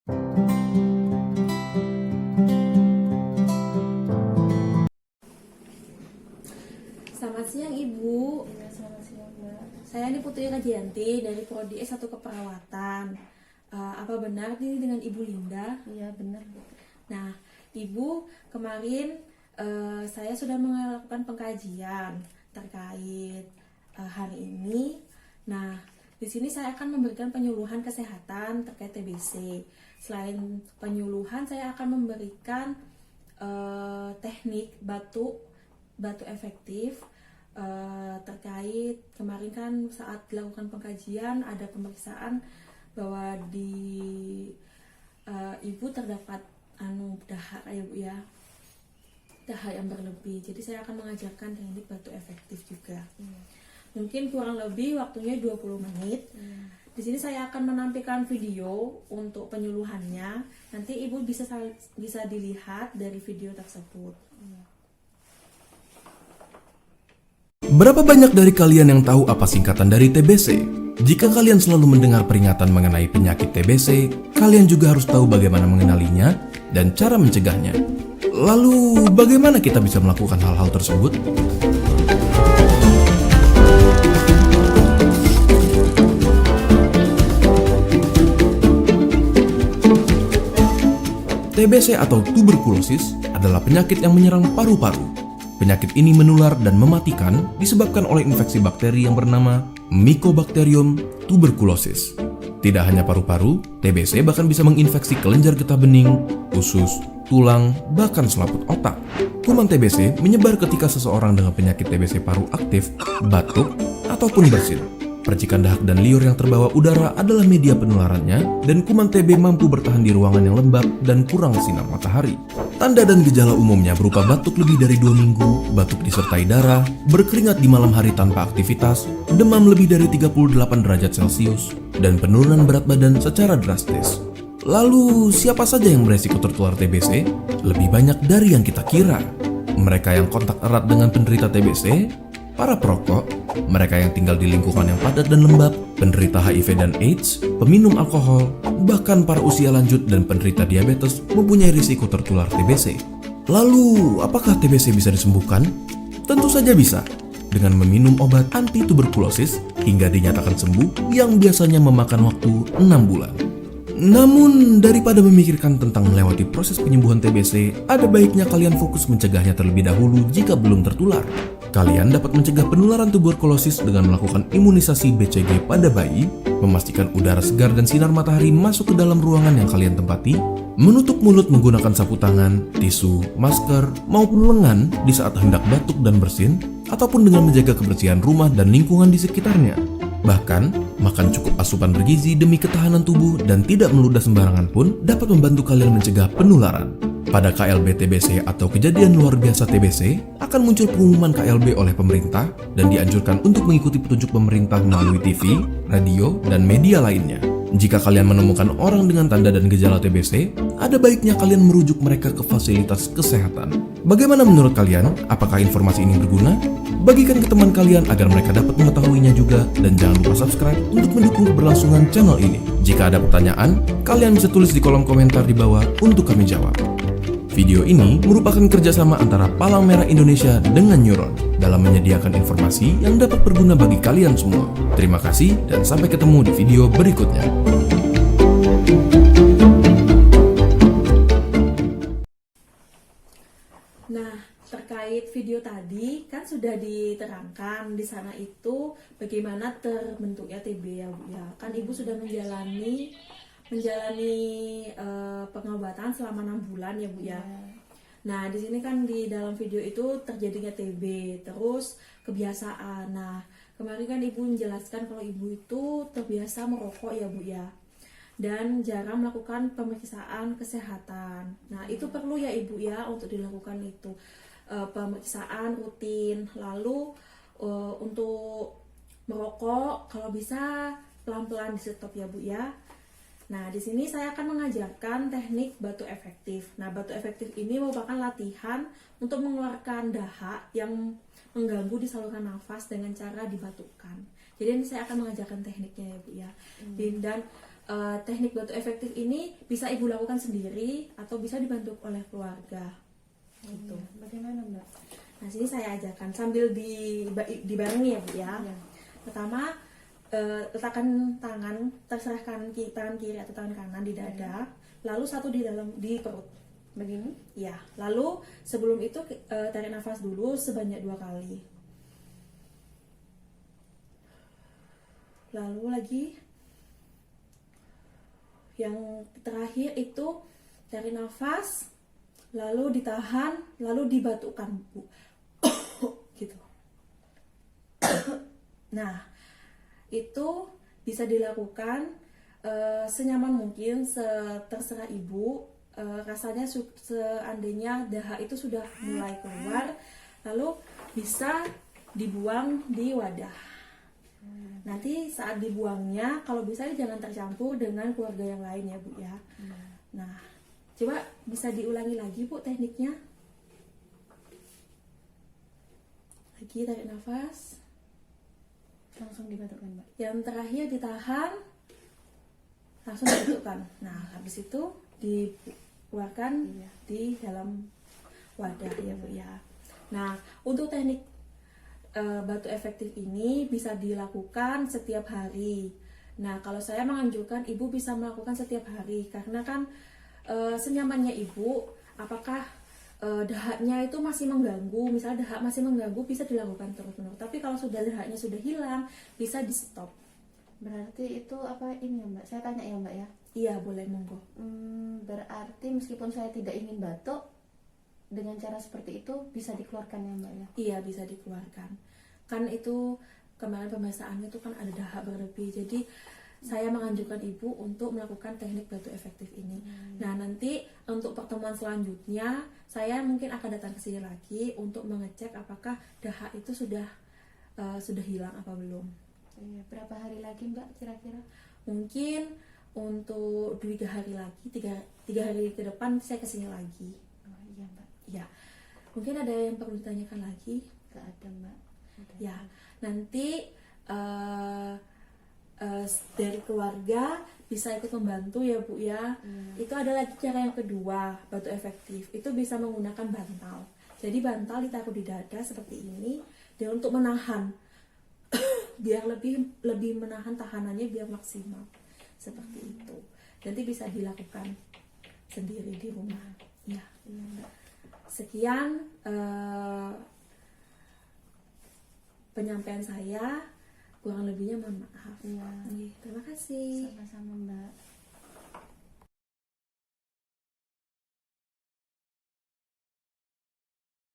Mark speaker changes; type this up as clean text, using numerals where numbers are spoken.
Speaker 1: Selamat siang Ibu.
Speaker 2: Ya, selamat siang Mbak.
Speaker 1: Saya ini Putri Rajianti dari Prodi S1 Keperawatan. Apa benar ini dengan Ibu Linda?
Speaker 2: Iya benar.
Speaker 1: Nah, Ibu, kemarin saya sudah melakukan pengkajian terkait hari ini. Nah, di sini saya akan memberikan penyuluhan kesehatan terkait TBC. Selain penyuluhan, saya akan memberikan teknik batu efektif terkait kemarin kan saat dilakukan pengkajian ada pemeriksaan bahwa di ibu terdapat dahak ya Bu ya, dahak yang berlebih. Jadi saya akan mengajarkan teknik batu efektif juga. Mungkin kurang lebih waktunya 20 menit. Di sini saya akan menampilkan video untuk penyuluhannya. Nanti ibu bisa dilihat dari video tersebut.
Speaker 3: Berapa banyak dari kalian yang tahu apa singkatan dari TBC? Jika kalian selalu mendengar peringatan mengenai penyakit TBC, kalian juga harus tahu bagaimana mengenalinya dan cara mencegahnya. Lalu, bagaimana kita bisa melakukan hal-hal tersebut? TBC atau tuberkulosis adalah penyakit yang menyerang paru-paru. Penyakit ini menular dan mematikan disebabkan oleh infeksi bakteri yang bernama Mycobacterium tuberculosis. Tidak hanya paru-paru, TBC bahkan bisa menginfeksi kelenjar getah bening, usus, tulang, bahkan selaput otak. Kuman TBC menyebar ketika seseorang dengan penyakit TBC paru aktif, batuk, ataupun bersin. Percikan dahak dan liur yang terbawa udara adalah media penularannya, dan kuman TB mampu bertahan di ruangan yang lembab dan kurang sinar matahari. Tanda dan gejala umumnya berupa batuk lebih dari 2 minggu, batuk disertai darah, berkeringat di malam hari tanpa aktivitas, demam lebih dari 38 derajat Celcius, dan penurunan berat badan secara drastis. Lalu, siapa saja yang beresiko tertular TBC? Lebih banyak dari yang kita kira. Mereka yang kontak erat dengan penderita TBC, para perokok, mereka yang tinggal di lingkungan yang padat dan lembab, penderita HIV dan AIDS, peminum alkohol, bahkan para usia lanjut dan penderita diabetes mempunyai risiko tertular TBC. Lalu, apakah TBC bisa disembuhkan? Tentu saja bisa, dengan meminum obat anti-tuberkulosis hingga dinyatakan sembuh yang biasanya memakan waktu 6 bulan. Namun, daripada memikirkan tentang melewati proses penyembuhan TBC, ada baiknya kalian fokus mencegahnya terlebih dahulu jika belum tertular. Kalian dapat mencegah penularan tuberkulosis dengan melakukan imunisasi BCG pada bayi, memastikan udara segar dan sinar matahari masuk ke dalam ruangan yang kalian tempati, menutup mulut menggunakan sapu tangan, tisu, masker, maupun lengan di saat hendak batuk dan bersin, ataupun dengan menjaga kebersihan rumah dan lingkungan di sekitarnya. Bahkan, makan cukup asupan bergizi demi ketahanan tubuh dan tidak meludah sembarangan pun dapat membantu kalian mencegah penularan. Pada KLB TBC atau kejadian luar biasa TBC, akan muncul pengumuman KLB oleh pemerintah dan dianjurkan untuk mengikuti petunjuk pemerintah melalui TV, radio, dan media lainnya. Jika kalian menemukan orang dengan tanda dan gejala TBC, ada baiknya kalian merujuk mereka ke fasilitas kesehatan. Bagaimana menurut kalian? Apakah informasi ini berguna? Bagikan ke teman kalian agar mereka dapat mengetahuinya juga, dan jangan lupa subscribe untuk mendukung keberlangsungan channel ini. Jika ada pertanyaan, kalian bisa tulis di kolom komentar di bawah untuk kami jawab. Video ini merupakan kerjasama antara Palang Merah Indonesia dengan Neuron dalam menyediakan informasi yang dapat berguna bagi kalian semua. Terima kasih dan sampai ketemu di video berikutnya.
Speaker 1: Nah, terkait video tadi kan sudah diterangkan di sana itu bagaimana terbentuknya TB ya Bu ya. Kan Ibu sudah menjalani pengobatan selama 6 bulan ya Bu ya. Nah, di sini kan di dalam video itu terjadinya TB, terus kebiasaan. Nah, kemarin kan Ibu menjelaskan kalau Ibu itu terbiasa merokok ya Bu ya. Dan jarang melakukan pemeriksaan kesehatan. Nah, itu perlu ya Ibu ya untuk dilakukan itu pemeriksaan rutin. Lalu untuk merokok kalau bisa pelan-pelan di stop ya Bu ya. Nah, di sini saya akan mengajarkan teknik batu efektif. Nah, batu efektif ini merupakan latihan untuk mengeluarkan dahak yang mengganggu di saluran nafas dengan cara dibatukan. Jadi ini saya akan mengajarkan tekniknya ya Bu ya. Dan teknik batu efektif ini bisa ibu lakukan sendiri atau bisa dibantu oleh keluarga. Gitu.
Speaker 2: Bagaimana Mbak?
Speaker 1: Nah, sini saya ajarkan sambil dibarengi ya Bu ya.
Speaker 2: Iya.
Speaker 1: Pertama, letakkan tangan, terserah tangan kiri atau tangan kanan di dada, lalu satu di perut.
Speaker 2: Begini?
Speaker 1: Ya, lalu sebelum itu tarik nafas dulu sebanyak 2 kali. Lalu lagi yang terakhir itu tarik nafas, lalu ditahan, lalu dibatukkan Bu. Gitu. Nah, itu bisa dilakukan senyaman mungkin, terserah ibu. Rasanya seandainya dahak itu sudah mulai keluar, lalu bisa dibuang di wadah. Nanti saat dibuangnya, kalau bisa jangan tercampur dengan keluarga yang lain ya Bu ya. Nah, coba bisa diulangi lagi Bu tekniknya. Lagi tarik nafas.
Speaker 2: Langsung dibatukkan Mbak.
Speaker 1: Yang terakhir ditahan, langsung dibatukkan. Nah, habis itu dikeluarkan di dalam wadah ya Bu ya. Nah, untuk teknik batu efektif ini bisa dilakukan setiap hari. Nah, kalau saya menganjurkan ibu bisa melakukan setiap hari karena kan senyamannya ibu, apakah dahaknya itu masih mengganggu, misalnya dahak masih mengganggu bisa dilakukan terus-menerus. Tapi kalau sudah dahaknya sudah hilang, bisa di stop.
Speaker 2: Berarti itu apa ini ya Mbak? Saya tanya ya Mbak ya.
Speaker 1: Iya, boleh, monggo.
Speaker 2: Berarti meskipun saya tidak ingin batuk, dengan cara seperti itu bisa dikeluarkan ya Mbak ya?
Speaker 1: Iya, bisa dikeluarkan. Kan itu kemarin pembahasannya itu kan ada dahak berlebih. Jadi saya menganjurkan ibu untuk melakukan teknik batu efektif ini. Nah, nanti untuk pertemuan selanjutnya saya mungkin akan datang ke sini lagi untuk mengecek apakah dahak itu sudah hilang apa belum.
Speaker 2: Iya, berapa hari lagi Mbak kira-kira?
Speaker 1: Mungkin untuk 3 hari lagi, 3 hari ke depan saya kesini lagi.
Speaker 2: Oh iya Mbak.
Speaker 1: Ya, mungkin ada yang perlu ditanyakan lagi.
Speaker 2: Gak ada Mbak. Udah.
Speaker 1: Ya, nanti dari keluarga bisa ikut membantu ya Bu ya. Itu ada lagi cara yang kedua, batu efektif. Itu bisa menggunakan bantal. Jadi bantal ditaruh di dada seperti ini, dan untuk menahan biar lebih menahan tahanannya biar maksimal. Seperti itu. Nanti bisa dilakukan sendiri di rumah. Ya.
Speaker 2: Iya Mbak.
Speaker 1: Sekian penyampaian saya, kurang lebihnya mohon maaf.
Speaker 2: Iya.
Speaker 1: Terima kasih.
Speaker 2: Sama-sama Mbak.